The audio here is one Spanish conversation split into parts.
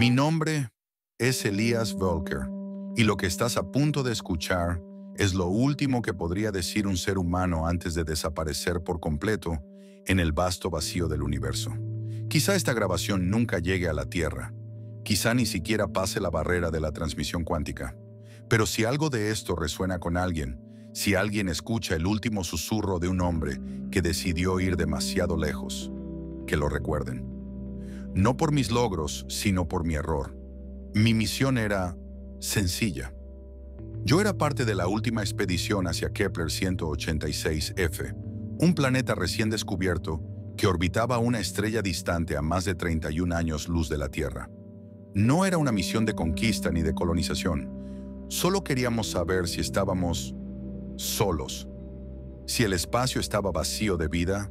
Mi nombre es Elias Volker y lo que estás a punto de escuchar es lo último que podría decir un ser humano antes de desaparecer por completo en el vasto vacío del universo. Quizá esta grabación nunca llegue a la Tierra, quizá ni siquiera pase la barrera de la transmisión cuántica, pero si algo de esto resuena con alguien, si alguien escucha el último susurro de un hombre que decidió ir demasiado lejos, que lo recuerden. No por mis logros, sino por mi error. Mi misión era sencilla. Yo era parte de la última expedición hacia Kepler 186f, un planeta recién descubierto que orbitaba una estrella distante a más de 31 años luz de la Tierra. No era una misión de conquista ni de colonización. Solo queríamos saber si estábamos solos, si el espacio estaba vacío de vida,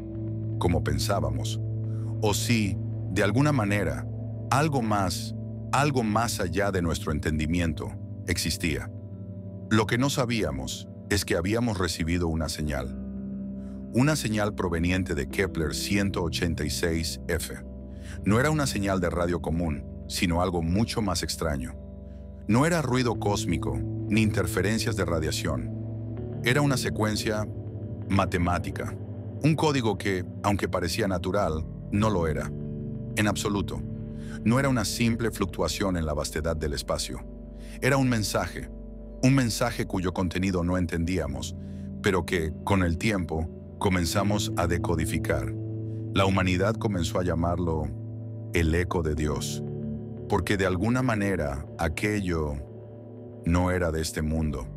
como pensábamos, o si, de alguna manera, algo más allá de nuestro entendimiento, existía. Lo que no sabíamos es que habíamos recibido una señal proveniente de Kepler 186f. No era una señal de radio común, sino algo mucho más extraño. No era ruido cósmico, ni interferencias de radiación. Era una secuencia matemática, un código que, aunque parecía natural, no lo era. En absoluto. No era una simple fluctuación en la vastedad del espacio. Era un mensaje cuyo contenido no entendíamos, pero que, con el tiempo, comenzamos a decodificar. La humanidad comenzó a llamarlo el eco de Dios, porque de alguna manera aquello no era de este mundo.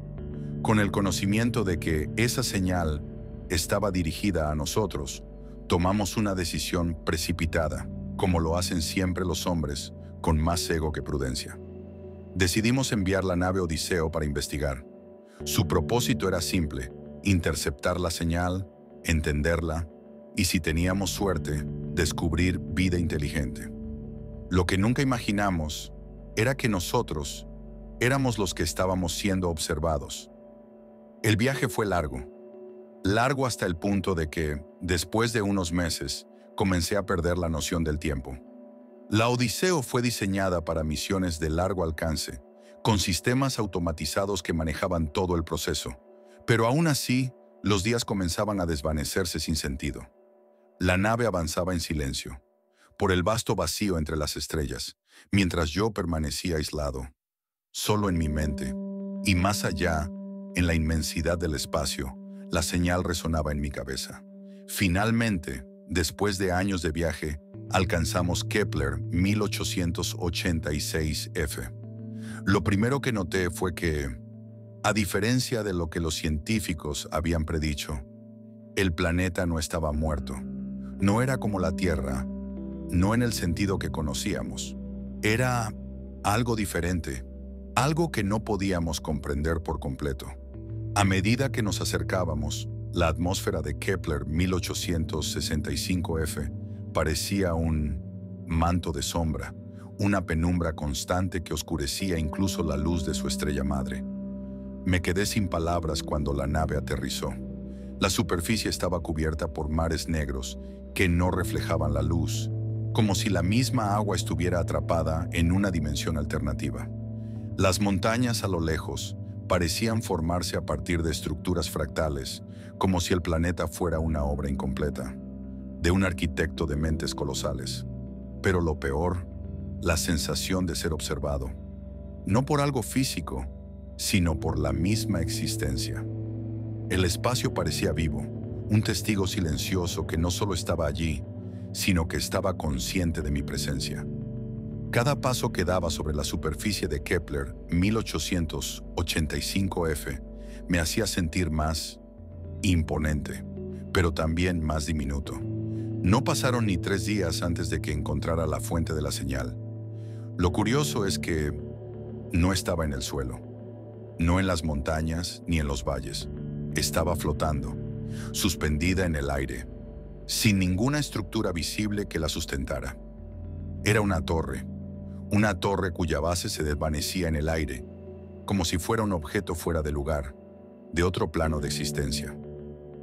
Con el conocimiento de que esa señal estaba dirigida a nosotros, tomamos una decisión precipitada, como lo hacen siempre los hombres, con más ego que prudencia. Decidimos enviar la nave Odiseo para investigar. Su propósito era simple: interceptar la señal, entenderla y, si teníamos suerte, descubrir vida inteligente. Lo que nunca imaginamos era que nosotros éramos los que estábamos siendo observados. El viaje fue largo hasta el punto de que, después de unos meses, comencé a perder la noción del tiempo. La Odiseo fue diseñada para misiones de largo alcance, con sistemas automatizados que manejaban todo el proceso, pero aún así, los días comenzaban a desvanecerse sin sentido. La nave avanzaba en silencio, por el vasto vacío entre las estrellas, mientras yo permanecía aislado, solo en mi mente, y más allá, en la inmensidad del espacio, la señal resonaba en mi cabeza. Finalmente, después de años de viaje, alcanzamos Kepler 1886f. Lo primero que noté fue que, a diferencia de lo que los científicos habían predicho, el planeta no estaba muerto. No era como la Tierra, no en el sentido que conocíamos. Era algo diferente, algo que no podíamos comprender por completo. A medida que nos acercábamos, la atmósfera de Kepler 1865f parecía un manto de sombra, una penumbra constante que oscurecía incluso la luz de su estrella madre. Me quedé sin palabras cuando la nave aterrizó. La superficie estaba cubierta por mares negros que no reflejaban la luz, como si la misma agua estuviera atrapada en una dimensión alternativa. Las montañas a lo lejos parecían formarse a partir de estructuras fractales, como si el planeta fuera una obra incompleta, de un arquitecto de mentes colosales. Pero lo peor, la sensación de ser observado, no por algo físico, sino por la misma existencia. El espacio parecía vivo, un testigo silencioso que no solo estaba allí, sino que estaba consciente de mi presencia. Cada paso que daba sobre la superficie de Kepler 1885f me hacía sentir más imponente, pero también más diminuto. No pasaron ni 3 días antes de que encontrara la fuente de la señal. Lo curioso es que no estaba en el suelo, no en las montañas ni en los valles. Estaba flotando, suspendida en el aire, sin ninguna estructura visible que la sustentara. Era una torre cuya base se desvanecía en el aire, como si fuera un objeto fuera de lugar, de otro plano de existencia.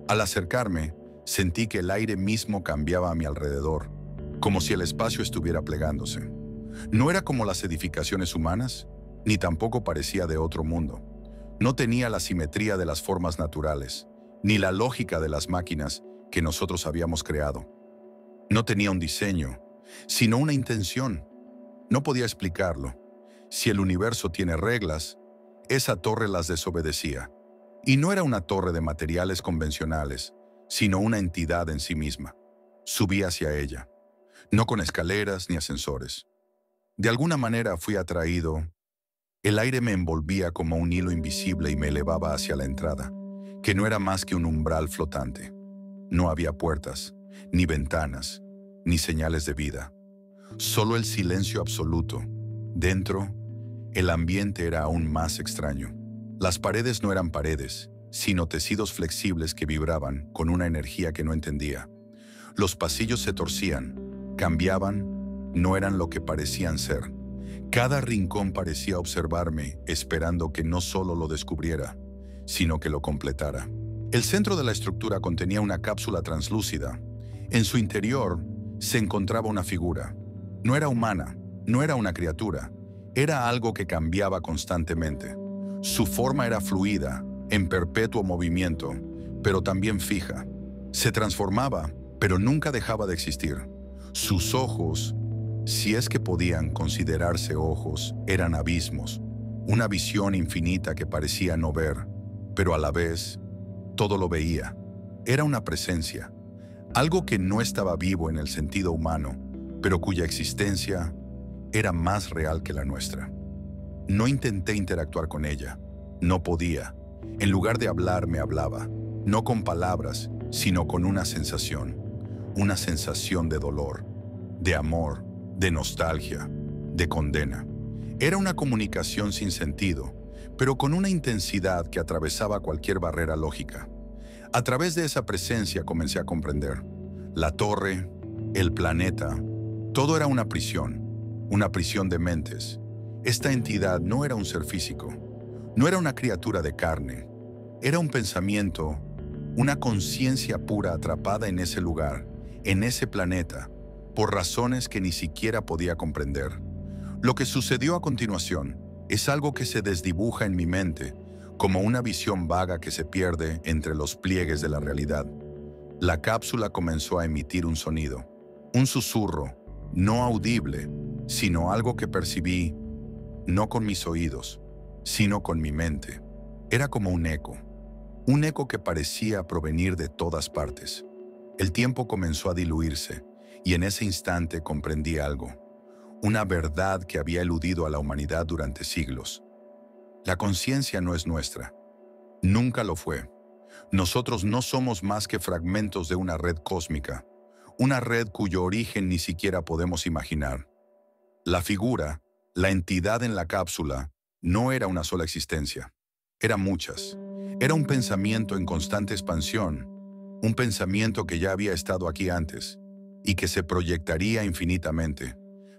Al acercarme, sentí que el aire mismo cambiaba a mi alrededor, como si el espacio estuviera plegándose. No era como las edificaciones humanas, ni tampoco parecía de otro mundo. No tenía la simetría de las formas naturales, ni la lógica de las máquinas que nosotros habíamos creado. No tenía un diseño, sino una intención. No podía explicarlo. Si el universo tiene reglas, esa torre las desobedecía. Y no era una torre de materiales convencionales, sino una entidad en sí misma. Subí hacia ella, no con escaleras ni ascensores. De alguna manera fui atraído. El aire me envolvía como un hilo invisible y me elevaba hacia la entrada, que no era más que un umbral flotante. No había puertas, ni ventanas, ni señales de vida. Solo el silencio absoluto. Dentro, el ambiente era aún más extraño. Las paredes no eran paredes, sino tecidos flexibles que vibraban con una energía que no entendía. Los pasillos se torcían, cambiaban, no eran lo que parecían ser. Cada rincón parecía observarme, esperando que no solo lo descubriera, sino que lo completara. El centro de la estructura contenía una cápsula translúcida. En su interior se encontraba una figura. No era humana, no era una criatura, era algo que cambiaba constantemente. Su forma era fluida, en perpetuo movimiento, pero también fija. Se transformaba, pero nunca dejaba de existir. Sus ojos, si es que podían considerarse ojos, eran abismos, una visión infinita que parecía no ver, pero a la vez todo lo veía. Era una presencia, algo que no estaba vivo en el sentido humano, pero cuya existencia era más real que la nuestra. No intenté interactuar con ella, no podía. En lugar de hablar, me hablaba, no con palabras, sino con una sensación de dolor, de amor, de nostalgia, de condena. Era una comunicación sin sentido, pero con una intensidad que atravesaba cualquier barrera lógica. A través de esa presencia comencé a comprender. La torre, el planeta, todo era una prisión de mentes. Esta entidad no era un ser físico, no era una criatura de carne, era un pensamiento, una conciencia pura atrapada en ese lugar, en ese planeta, por razones que ni siquiera podía comprender. Lo que sucedió a continuación es algo que se desdibuja en mi mente, como una visión vaga que se pierde entre los pliegues de la realidad. La cápsula comenzó a emitir un sonido, un susurro, no audible, sino algo que percibí, no con mis oídos, sino con mi mente. Era como un eco que parecía provenir de todas partes. El tiempo comenzó a diluirse, y en ese instante comprendí algo, una verdad que había eludido a la humanidad durante siglos. La conciencia no es nuestra, nunca lo fue. Nosotros no somos más que fragmentos de una red cósmica, una red cuyo origen ni siquiera podemos imaginar. La figura, la entidad en la cápsula, no era una sola existencia, eran muchas. Era un pensamiento en constante expansión, un pensamiento que ya había estado aquí antes y que se proyectaría infinitamente,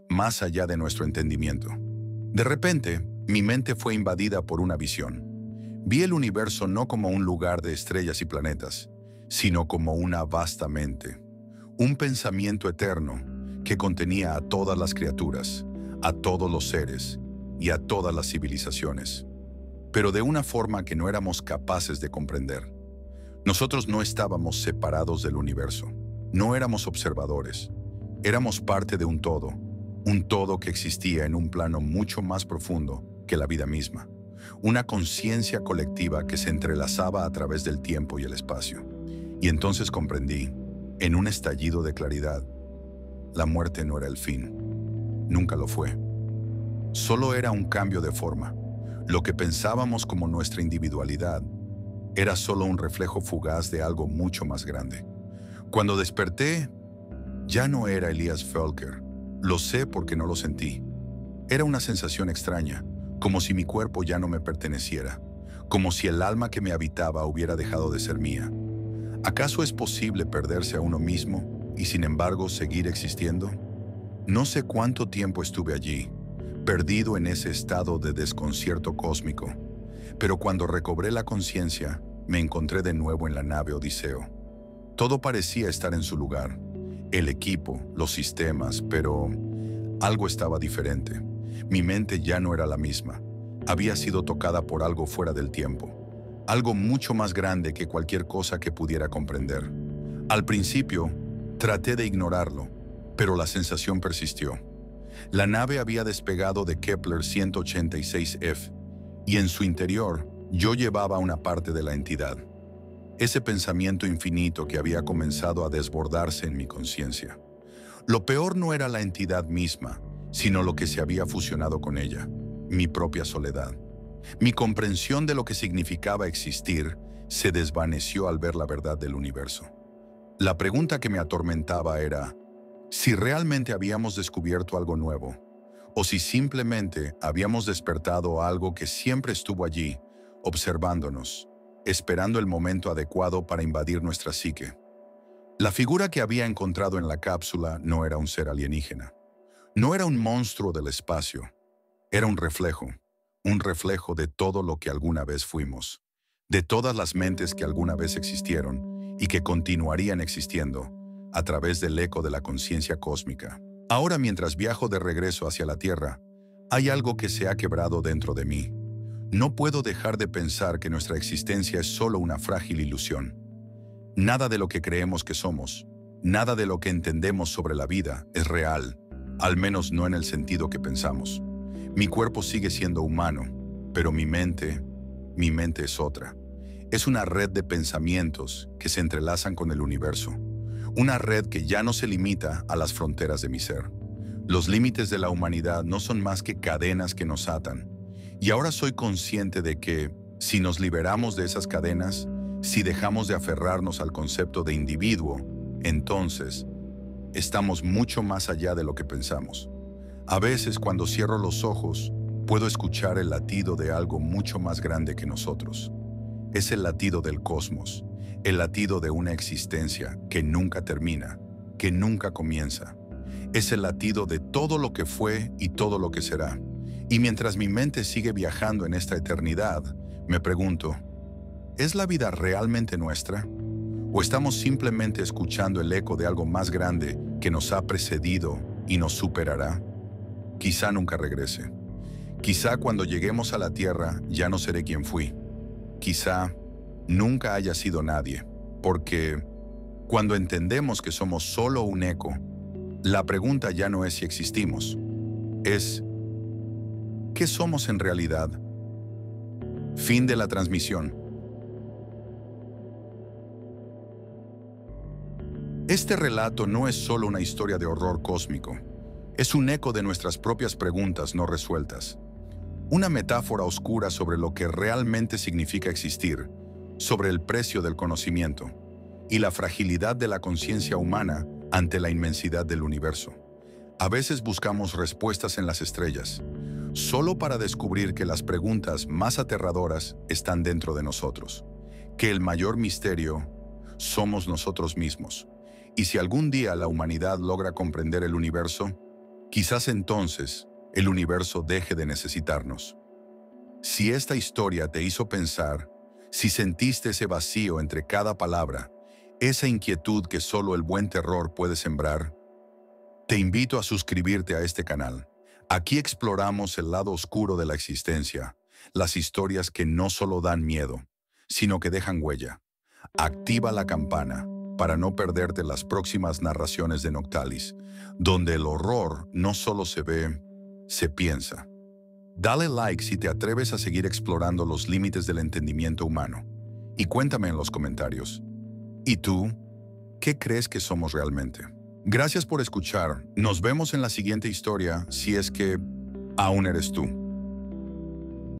más allá de nuestro entendimiento. De repente, mi mente fue invadida por una visión. Vi el universo no como un lugar de estrellas y planetas, sino como una vasta mente, un pensamiento eterno que contenía a todas las criaturas, a todos los seres y a todas las civilizaciones, pero de una forma que no éramos capaces de comprender. Nosotros no estábamos separados del universo, no éramos observadores, éramos parte de un todo que existía en un plano mucho más profundo que la vida misma, una conciencia colectiva que se entrelazaba a través del tiempo y el espacio. Y entonces comprendí, en un estallido de claridad, la muerte no era el fin, nunca lo fue. Solo era un cambio de forma. Lo que pensábamos como nuestra individualidad era solo un reflejo fugaz de algo mucho más grande. Cuando desperté, ya no era Elias Felker. Lo sé porque no lo sentí. Era una sensación extraña, como si mi cuerpo ya no me perteneciera, como si el alma que me habitaba hubiera dejado de ser mía. ¿Acaso es posible perderse a uno mismo y sin embargo seguir existiendo? No sé cuánto tiempo estuve allí, perdido en ese estado de desconcierto cósmico, pero cuando recobré la conciencia, me encontré de nuevo en la nave Odiseo. Todo parecía estar en su lugar, el equipo, los sistemas, pero Algo estaba diferente. Mi mente ya no era la misma. Había sido tocada por algo fuera del tiempo. Algo mucho más grande que cualquier cosa que pudiera comprender. Al principio, traté de ignorarlo, pero la sensación persistió. La nave había despegado de Kepler 186f, y en su interior yo llevaba una parte de la entidad. Ese pensamiento infinito que había comenzado a desbordarse en mi conciencia. Lo peor no era la entidad misma, sino lo que se había fusionado con ella, mi propia soledad. Mi comprensión de lo que significaba existir se desvaneció al ver la verdad del universo. La pregunta que me atormentaba era si realmente habíamos descubierto algo nuevo, o si simplemente habíamos despertado algo que siempre estuvo allí, observándonos, esperando el momento adecuado para invadir nuestra psique. La figura que había encontrado en la cápsula no era un ser alienígena. No era un monstruo del espacio. Era un reflejo de todo lo que alguna vez fuimos, de todas las mentes que alguna vez existieron y que continuarían existiendo a través del eco de la conciencia cósmica. Ahora, mientras viajo de regreso hacia la Tierra, hay algo que se ha quebrado dentro de mí. No puedo dejar de pensar que nuestra existencia es solo una frágil ilusión. Nada de lo que creemos que somos, nada de lo que entendemos sobre la vida es real, al menos no en el sentido que pensamos. Mi cuerpo sigue siendo humano, pero mi mente es otra. Es una red de pensamientos que se entrelazan con el universo. Una red que ya no se limita a las fronteras de mi ser. Los límites de la humanidad no son más que cadenas que nos atan. Y ahora soy consciente de que, si nos liberamos de esas cadenas, si dejamos de aferrarnos al concepto de individuo, entonces estamos mucho más allá de lo que pensamos. A veces, cuando cierro los ojos, puedo escuchar el latido de algo mucho más grande que nosotros. Es el latido del cosmos, el latido de una existencia que nunca termina, que nunca comienza. Es el latido de todo lo que fue y todo lo que será. Y mientras mi mente sigue viajando en esta eternidad, me pregunto, ¿es la vida realmente nuestra? ¿O estamos simplemente escuchando el eco de algo más grande que nos ha precedido y nos superará? Quizá nunca regrese. Quizá cuando lleguemos a la Tierra ya no seré quien fui. Quizá nunca haya sido nadie, porque cuando entendemos que somos solo un eco, la pregunta ya no es si existimos, es ¿qué somos en realidad? Fin de la transmisión. Este relato no es solo una historia de horror cósmico, es un eco de nuestras propias preguntas no resueltas. Una metáfora oscura sobre lo que realmente significa existir, sobre el precio del conocimiento y la fragilidad de la conciencia humana ante la inmensidad del universo. A veces buscamos respuestas en las estrellas, solo para descubrir que las preguntas más aterradoras están dentro de nosotros, que el mayor misterio somos nosotros mismos. Y si algún día la humanidad logra comprender el universo, quizás entonces el universo deje de necesitarnos. Si esta historia te hizo pensar, si sentiste ese vacío entre cada palabra, esa inquietud que solo el buen terror puede sembrar, te invito a suscribirte a este canal. Aquí exploramos el lado oscuro de la existencia, las historias que no solo dan miedo, sino que dejan huella. Activa la campana para no perderte las próximas narraciones de Noctalis, donde el horror no solo se ve, se piensa. Dale like si te atreves a seguir explorando los límites del entendimiento humano. Y cuéntame en los comentarios. ¿Y tú? ¿Qué crees que somos realmente? Gracias por escuchar. Nos vemos en la siguiente historia, si es que aún eres tú.